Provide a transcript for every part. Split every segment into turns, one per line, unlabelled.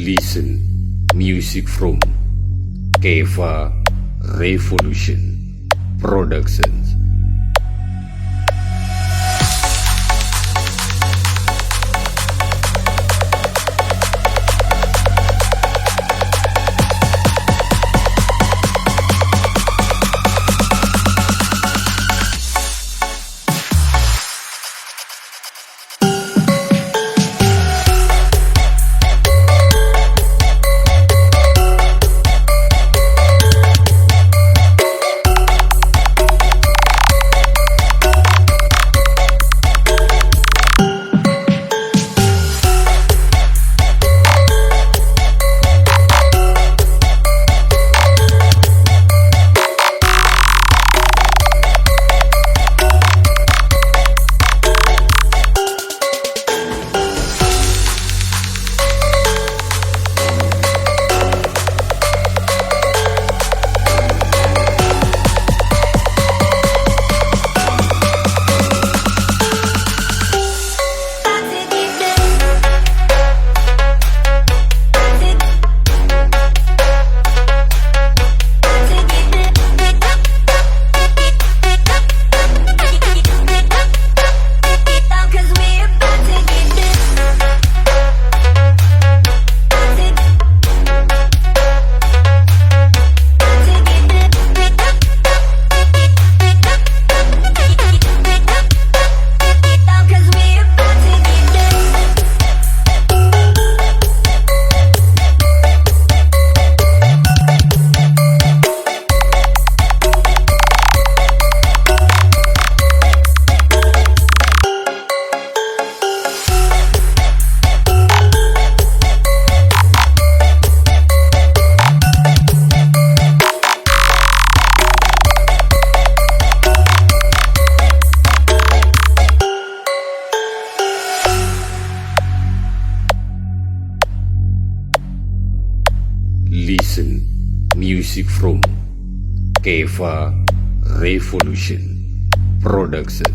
Listen music from Keva Revolution Productions. Listen music from Keva Revolution Productions.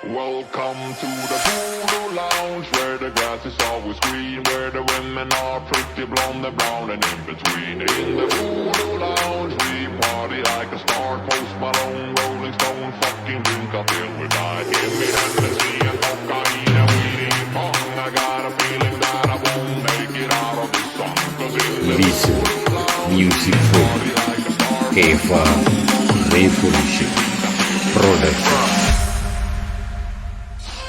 Welcome to the Voodoo Lounge, where the grass is always green, where the women are pretty blonde and brown and in between. In the Voodoo Lounge, we party like a star. Post Malone, Rolling Stone, fucking drink until we die. Give me Hennessy and cocaine and weed pong. I got a feeling that I won't make it out of this song. 'Cause in the
Listen
Voodoo Lounge,
music
we
from
party like a star.
Kefa Revolution Production.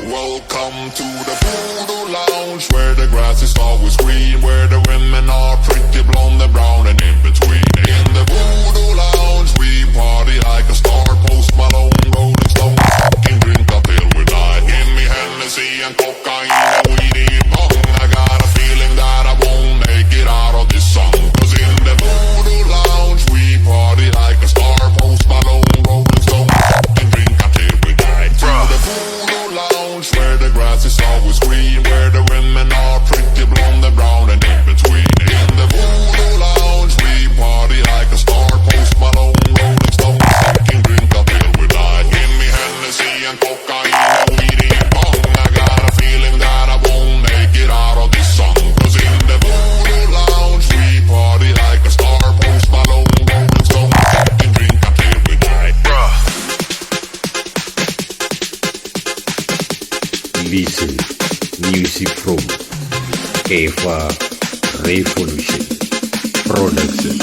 Welcome to the Voodoo Lounge, where the grass is always green, where the women are pretty blonde, brown, and in between. In the Voodoo Lounge, we party like a star. Post Malone, Rolling Stone, fucking drink until we die. Give me Hennessy and cocaine and weed in bong. I got a feeling that I won't make it out of this song. 'Cause in the Voodoo Lounge, we party like a star. Post Malone, Rolling Stone, fucking drink until we die. To the Voodoo Lounge, where the grass is always green, where the women are pretty blonde, brown, and in between. In the Voodoo Lounge, we party like a star. Post Malone, Rolling Stone, fucking drink until we die. Give me Hennessy and cocaine and weed in bong. I got a feeling that I won't make it out of this song. 'Cause in the Voodoo Lounge, we party like a star. Post Malone, Rolling Stone, fucking drink until we die.
Listen music from Kefa Revolution Production.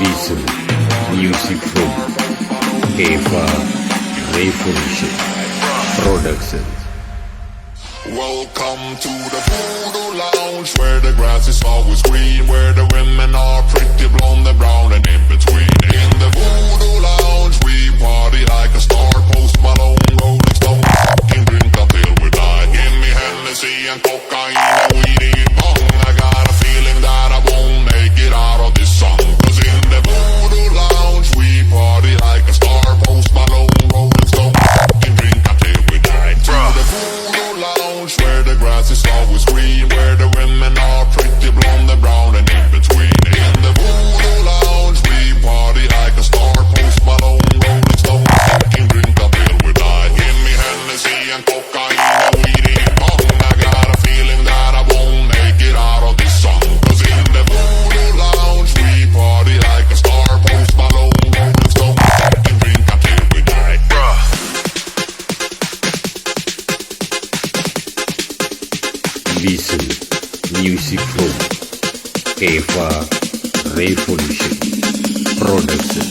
Listen music from Kefa Revolution Production.
Welcome to the Voodoo Lounge, where the grass is always green, where the women are pretty blonde, brown, and in between. In the Voodoo Lounge, we party like a star. Post Malone, Rolling Stone, fucking drink until we die. Give me Hennessy and cocaine and weed in bong. I got a feeling that I won't make it out of this song. 'Cause in the Voodoo Lounge, we party like a star. Post Malone, Rolling Stone, fucking drink until we die. To the Voodoo Lounge, where the grass is always green, where the women are pretty blonde, brown, and in between. In the Voodoo Lounge, we party like a star. Post Malone, Rolling Stone, fucking drink until we die. Give me Hennessy and cocaine and weed in bong. I got a feeling that I won't make it out of this song. 'Cause in the Voodoo Lounge, we party like a star. Post Malone, Rolling Stone, fucking drink until we die.
Listen music from Kefa Revolution Production.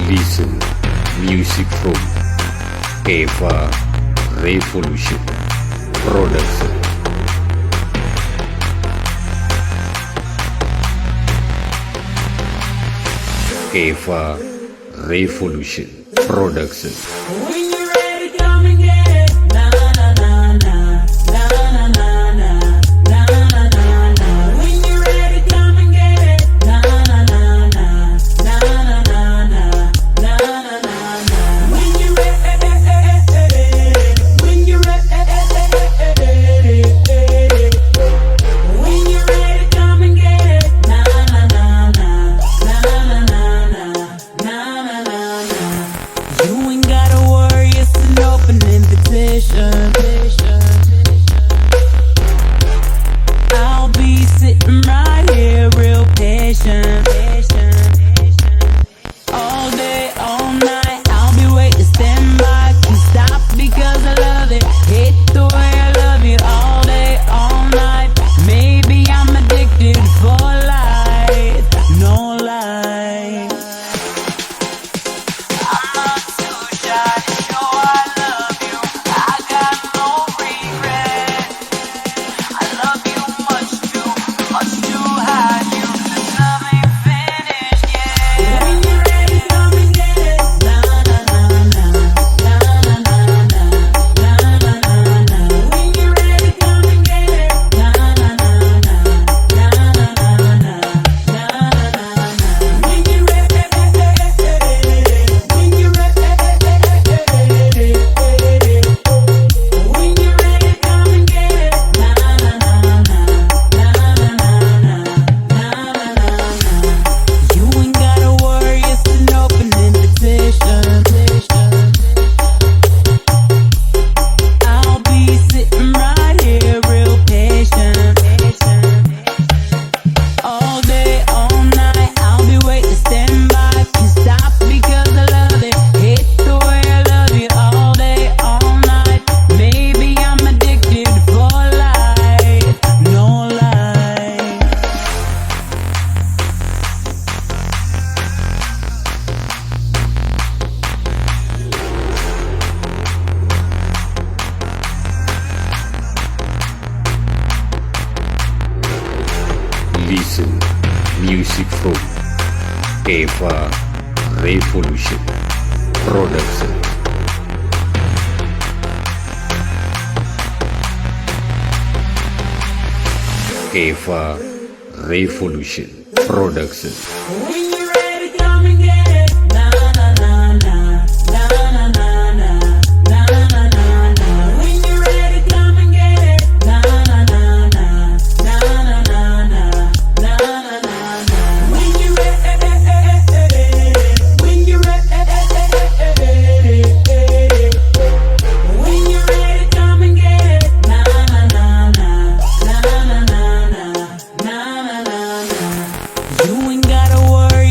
Listen music from Eva Revolution Production. Eva Revolution Production.
When you're ready, come and get it. Na na na na, na na na na, na na na na. When you're ready, come and get it. Na na na na, na na na na, na na na na. When you're ready, when you're ready, when you're ready, come and get it. Na na na na, na na na na, na na na na. You ain't gotta worry, it's an open invitation. I'll be sitting right here, real patient. All day, all night, I'll be waiting, stand by. Can't stop because I love it. Hate the way I love you. All day, all night. Maybe I'm addicted for life. No lie. I'm not too shy to show I love you. I got no regret. I love you much too high. You, this love ain't finished yet. When you're ready, come and get it. Na na na na, na na na na, na na na na. When you're ready, come and get it. Na na na na, na na na na, na na na na. When you're ready, when you're ready, when you're ready, come and get it. Na na na na, na na na na, na na na na. You ain't gotta worry, it's an open invitation. I'll be sitting right here, real patient. All day, all night, I'll be waiting, stand by. Can't stop because I love it. Hate the way I love you. All day, all night. Maybe I'm addicted for life. No lie.
Listen music from Eva Revolution Production. Eva Revolution Production.
When you're ready, come and get it. Na na na na, na na na na, na na na na. When you're ready, come and get it. Na na na na, na na na na, na na na na. When you're ready, when you're ready, when you're ready, come and get it. Na na na na, na na na na, na na na na. You ain't gotta worry,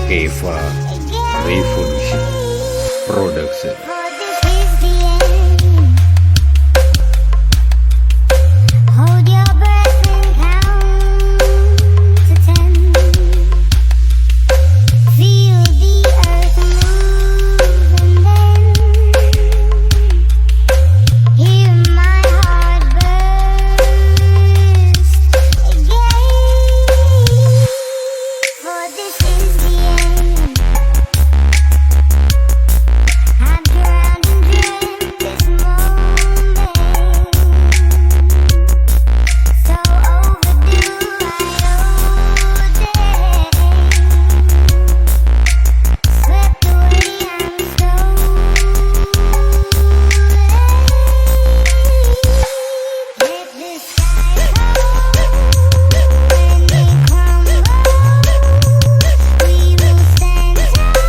KFA Revolution Production.
For this is the end. Hold your breath and count to 10. Feel the earth move and then hear my heart burst again. For this is the end. I'm drowned in this moment, so overdue. I owe day, swept away. I'm stolen. Let the sky fall when they crumble. We will stand tall,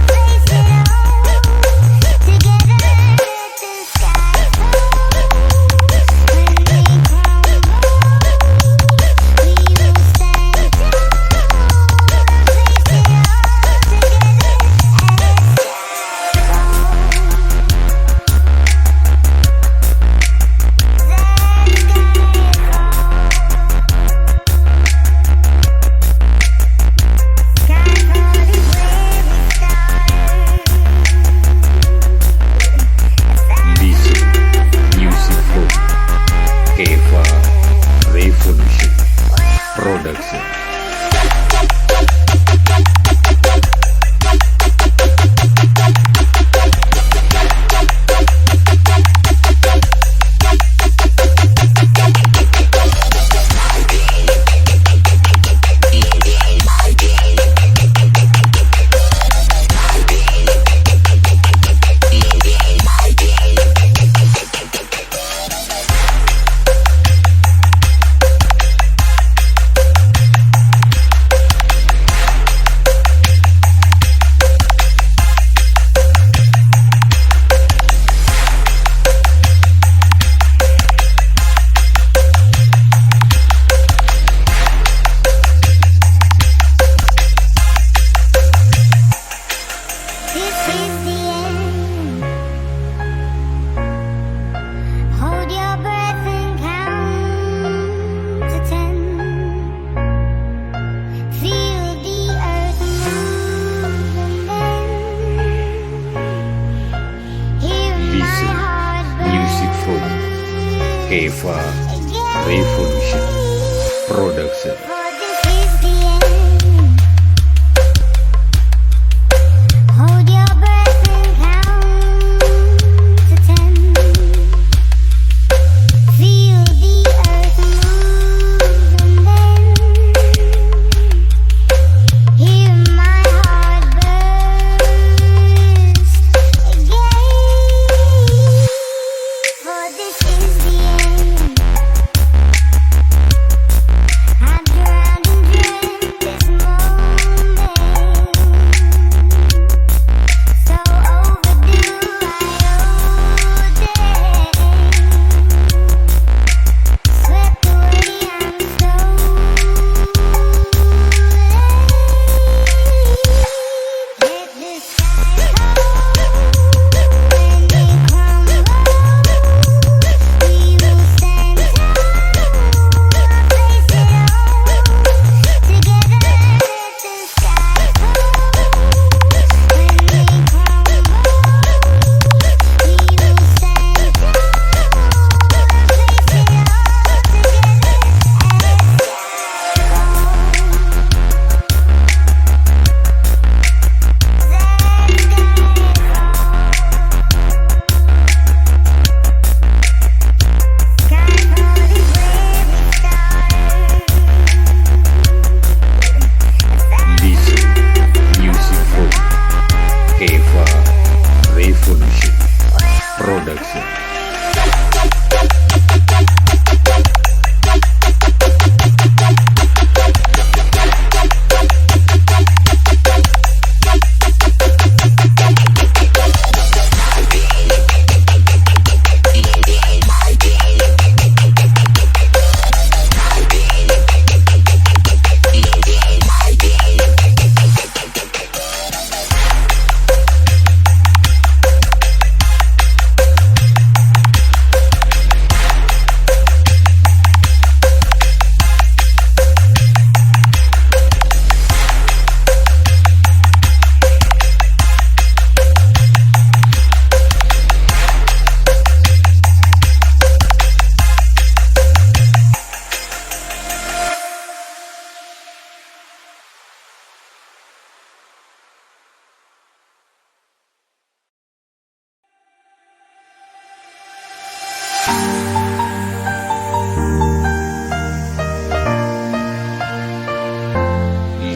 face it all together. Let the sky fall when they crumble. We will stand tall, face it all together
Listen Music Flow. KFA Revolution Production.
This is the end. Hold your breath and count to 10. Feel the earth move and then hear my
Listen
heart
Music Flow. KFA Revolution Production.
For this is the end. Hold your breath and count to 10. Feel the earth move and then hear my heart burst again. For this is the end. I'm drowned.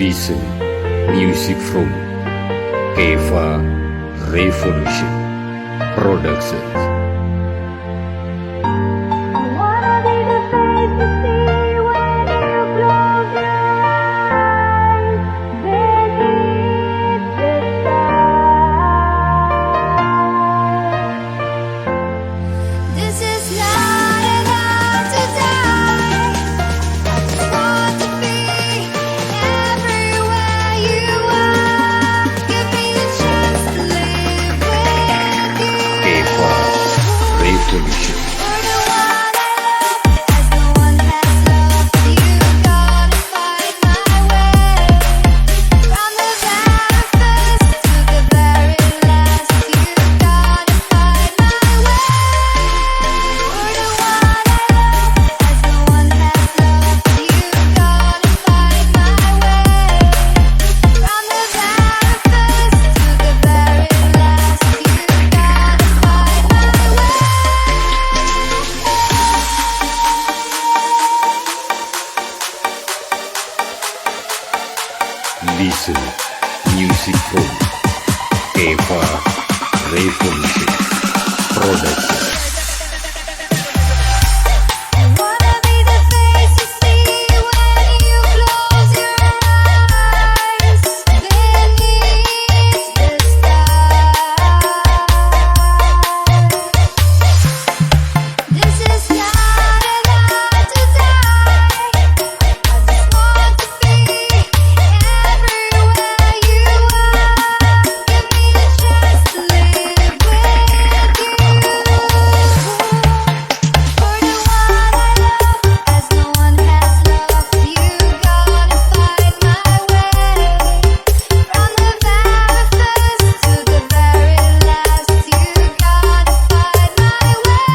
Listen music from Keva Revolution Productions.
I wanna be the face you see when you close your eyes beneath the stars. This is not an hour to die. I just want to be everywhere you are. Give me a chance to live with you.
Keva Revolution.
You're the one I love, as no one has loved you. Gotta find my way from the very first to the very last. You gotta find my way. You're the one I love, as no one has loved you. Gotta find my way from the very first to the very last. You gotta find my way.
Listen music from Keva Revolution Productions.
I wanna be the face you see when you close your eyes beneath the stars. This is not an hour to die. I just want to be everywhere you are. Give me a chance to live with you. For the one I love, as no one has loved you. Gotta find my way from the very first to the very last. You gotta find my way.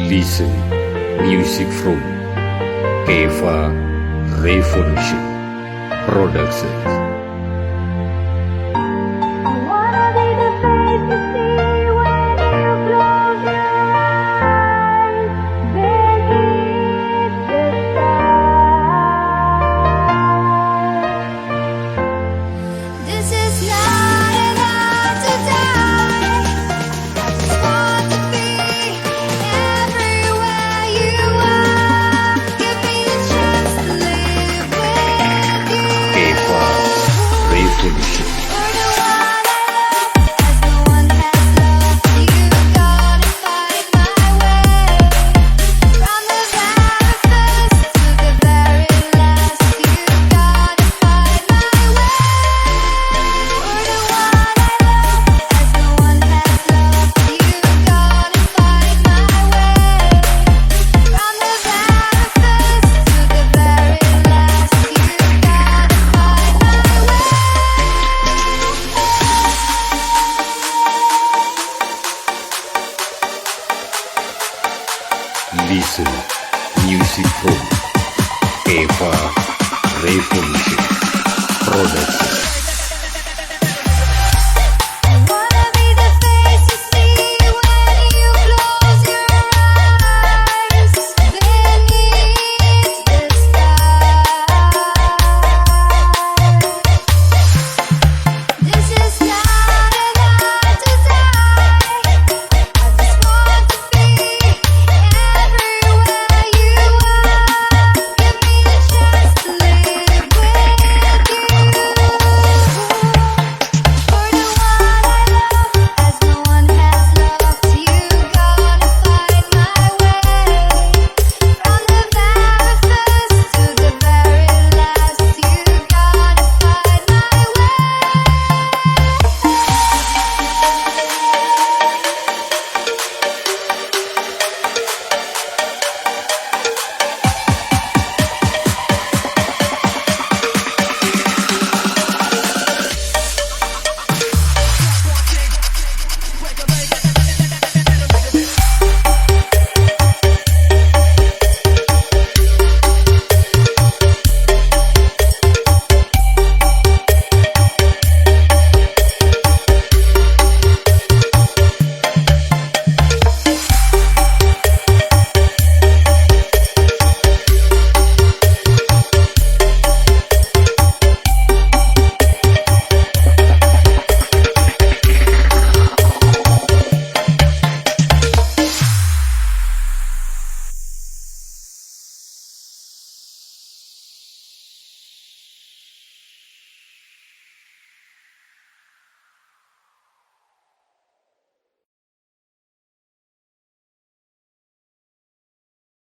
Listen music from Keva Revolution Productions.
I wanna be the face you see when you close your eyes beneath the stars. This is not an hour to die. I just want to be everywhere you are. Give me a chance to live with you.
Keva Revolution